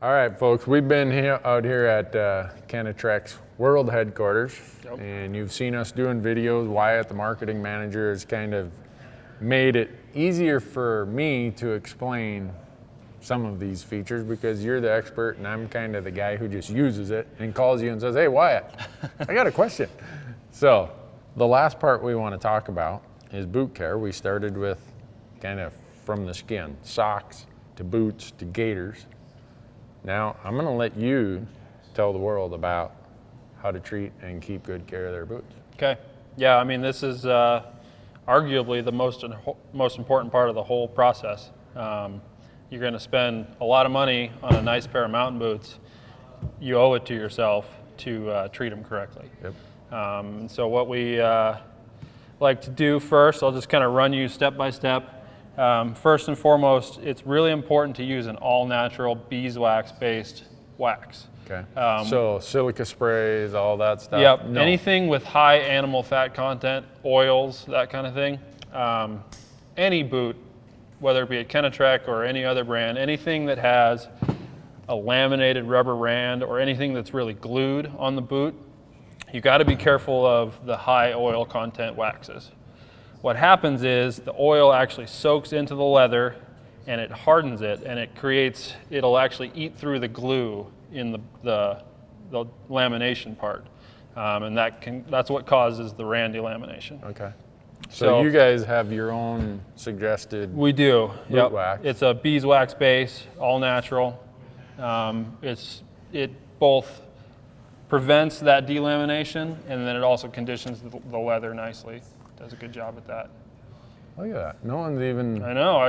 All right, folks, we've been out here at Kenetrek's world headquarters, and you've seen us doing videos. Wyatt, the marketing manager, has kind of made it easier for me to explain some of these features because you're the expert and I'm kind of the guy who just uses it and calls you and says, hey, Wyatt, I got a question. So the last part we want to talk about is boot care. We started with kind of from the skin, socks to boots to gaiters. Now, I'm going to let you tell the world about how to treat and keep good care of their boots. Okay. Yeah, I mean, this is arguably the most important part of the whole process. You're going to spend a lot of money on a nice pair of mountain boots. You owe it to yourself to treat them correctly. Yep. So what we like to do first, I'll just kind of run you step by step. First and foremost, it's really important to use an all-natural beeswax-based wax. Okay. So silica sprays, all that stuff? Yep. No. Anything with high animal fat content, oils, that kind of thing. Any boot, whether it be a Kenetrek or any other brand, anything that has a laminated rubber rand or anything that's really glued on the boot, you got to be careful of the high oil content waxes. What happens is the oil actually soaks into the leather and it hardens it, and it'll actually eat through the glue in the lamination part. And that's what causes the randy lamination. Okay. So you guys have your own suggested We do. boot wax. It's a beeswax base, all natural. It both prevents that delamination, and then it also conditions the leather nicely. Does a good job at that. Look at that. No one's even... I know.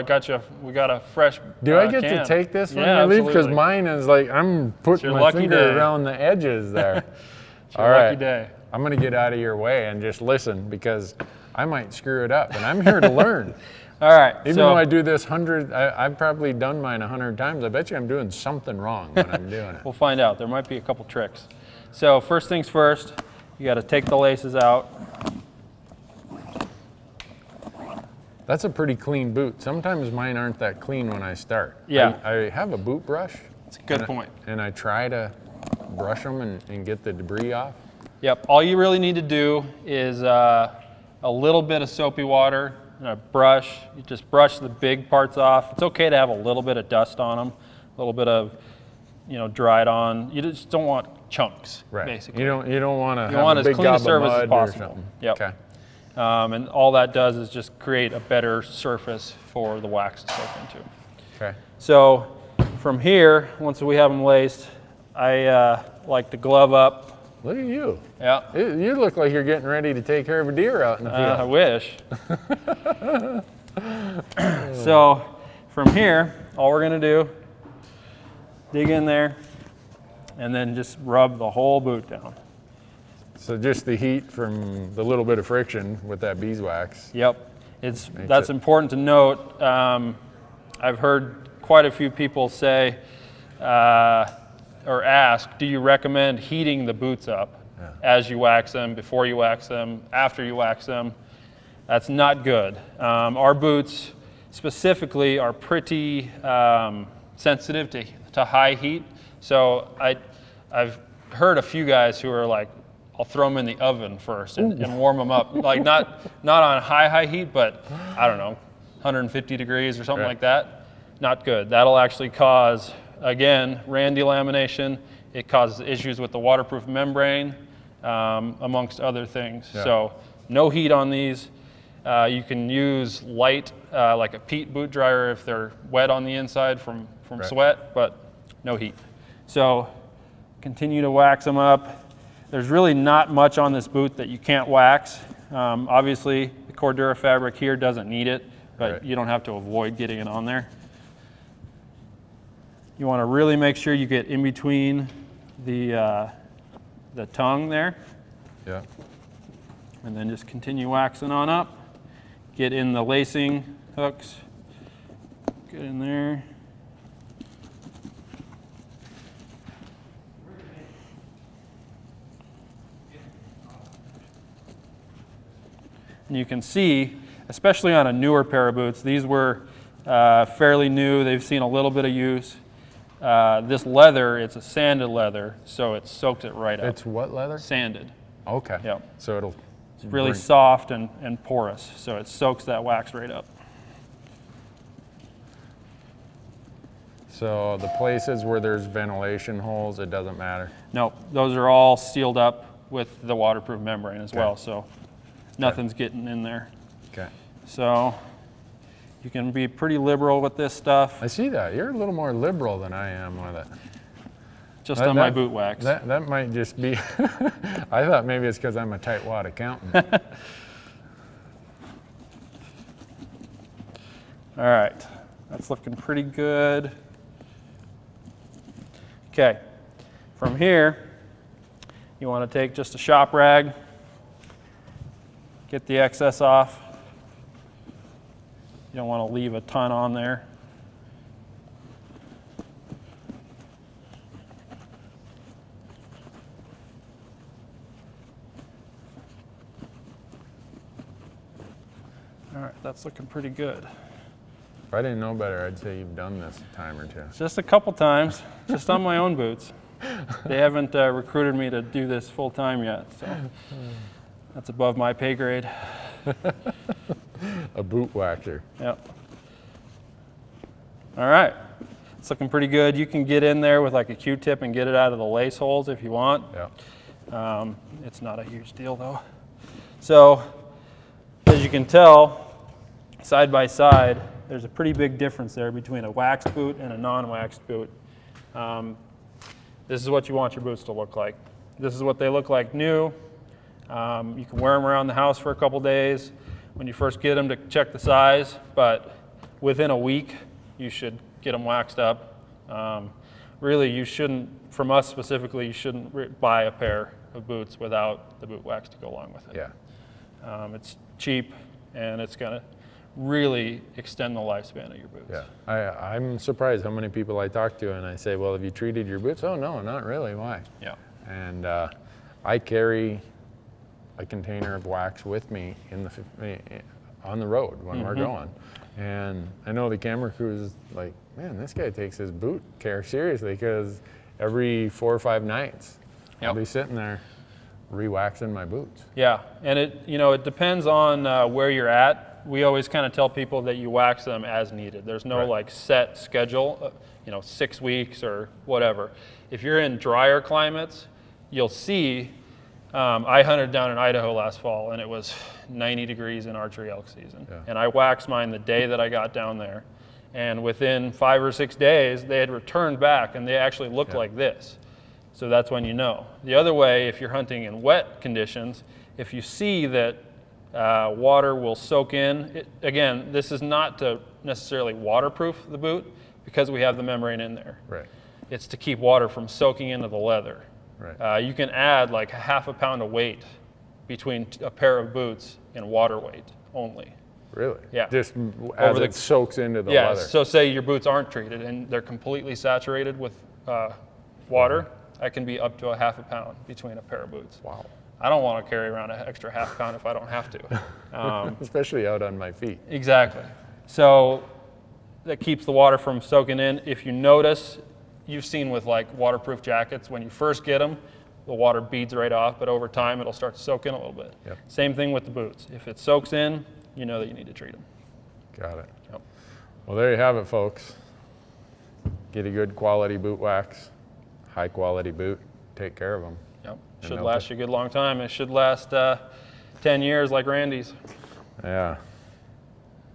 We got a fresh Do I get can. to take this when Yeah, I leave? Because absolutely. mine is like, I'm putting my lucky finger day. around the edges there. It's your All lucky right. day. I'm going to get out of your way and just listen because I might screw it up. And I'm here to learn. All right. Even though I do this I've probably done mine 100 times. I bet you I'm doing something wrong when I'm doing it. We'll find out. There might be a couple tricks. So first things first, you got to take the laces out. That's a pretty clean boot. Sometimes mine aren't that clean when I start. Yeah. I have a boot brush. That's a good point. And I try to brush them and get the debris off. Yep. All you really need to do is a little bit of soapy water and a brush. You just brush the big parts off. It's okay to have a little bit of dust on them, a little bit of, dried on. You just don't want chunks, right. basically. You don't want to have want a as big clean gob a surface of as mud or possible. something. Yep. Okay. And all that does is just create a better surface for the wax to soak into. Okay. So from here, once we have them laced, I like to glove up. Look at you. Yeah. You look like you're getting ready to take care of a deer out in the field. I wish. So from here, all we're going to do, dig in there, and then just rub the whole boot down. So just the heat from the little bit of friction with that beeswax. Yep. That's important to note. I've heard quite a few people say or ask, do you recommend heating the boots up as you wax them, before you wax them, after you wax them? That's not good. Our boots specifically are pretty sensitive to high heat. So I've heard a few guys who are like, I'll throw them in the oven first and warm them up. Like not on high heat, but I don't know, 150 degrees or something like that. Not good. That'll actually cause, again, randy lamination. It causes issues with the waterproof membrane, amongst other things. Yeah. So no heat on these. You can use light, like a peat boot dryer if they're wet on the inside from sweat, but no heat. So continue to wax them up. There's really not much on this boot that you can't wax. Obviously, the Cordura fabric here doesn't need it, but you don't have to avoid getting it on there. You want to really make sure you get in between the tongue there. Yeah. And then just continue waxing on up. Get in the lacing hooks. Get in there. And you can see, especially on a newer pair of boots, these were fairly new. They've seen a little bit of use. This leather, it's a sanded leather, so it soaks it right up. It's what leather? Sanded. Okay. Yep. So it'll. It's really soft and porous, so it soaks that wax right up. So the places where there's ventilation holes, it doesn't matter. No, those are all sealed up with the waterproof membrane as well, so nothing's getting in there. Okay. So you can be pretty liberal with this stuff. I see that. You're a little more liberal than I am with it. Just on my boot wax. That might just be, I thought maybe it's because I'm a tightwad accountant. All right, that's looking pretty good. Okay, from here, you want to take just a shop rag, get the excess off. You don't want to leave a ton on there. All right, that's looking pretty good. If I didn't know better, I'd say you've done this a time or two. Just a couple times, just on my own boots. They haven't recruited me to do this full time yet, so that's above my pay grade. A boot waxer. Yep. All right, it's looking pretty good. You can get in there with like a Q-tip and get it out of the lace holes if you want. Yeah. It's not a huge deal though. So, as you can tell, side by side, there's a pretty big difference there between a waxed boot and a non-waxed boot. This is what you want your boots to look like. This is what they look like new. You can wear them around the house for a couple days when you first get them to check the size, but within a week, you should get them waxed up. Really, you shouldn't, from us specifically, you shouldn't buy a pair of boots without the boot wax to go along with it. Yeah. It's cheap, and it's going to really extend the lifespan of your boots. Yeah. I'm surprised how many people I talk to and I say, well, have you treated your boots? Oh, no, not really. Why? Yeah. And I carry a container of wax with me on the road when we're going. And I know the camera crew is like, man, this guy takes his boot care seriously, because every 4 or 5 nights I'll be sitting there re-waxing my boots. Yeah, and it depends on where you're at. We always kind of tell people that you wax them as needed. There's no like set schedule, 6 weeks or whatever. If you're in drier climates, you'll see, I hunted down in Idaho last fall and it was 90 degrees in archery elk season. Yeah. And I waxed mine the day that I got down there. And within 5 or 6 days, they had returned back and they actually looked like this. So that's when you know. The other way, if you're hunting in wet conditions, if you see that water will soak in, again, this is not to necessarily waterproof the boot because we have the membrane in there. Right. It's to keep water from soaking into the leather. Right. You can add like half a pound of weight between a pair of boots and water weight only. Really? Yeah. Just as it soaks into the leather. So say your boots aren't treated and they're completely saturated with water, that can be up to a half a pound between a pair of boots. Wow. I don't want to carry around an extra half pound if I don't have to. Especially out on my feet. Exactly. So that keeps the water from soaking in. If you notice, you've seen with like waterproof jackets, when you first get them, the water beads right off, but over time it'll start to soak in a little bit. Yep. Same thing with the boots. If it soaks in, you know that you need to treat them. Got it. Yep. Well, there you have it, folks. Get a good quality boot wax, high quality boot, take care of them. Yep. Should last you a good long time. It should last 10 years like Randy's. Yeah.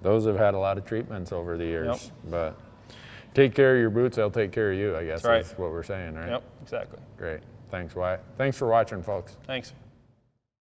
Those have had a lot of treatments over the years. Yep. But take care of your boots, they'll take care of you, I guess. That's right. Is what we're saying, right? Yep, exactly. Great. Thanks, Wyatt. Thanks for watching, folks. Thanks.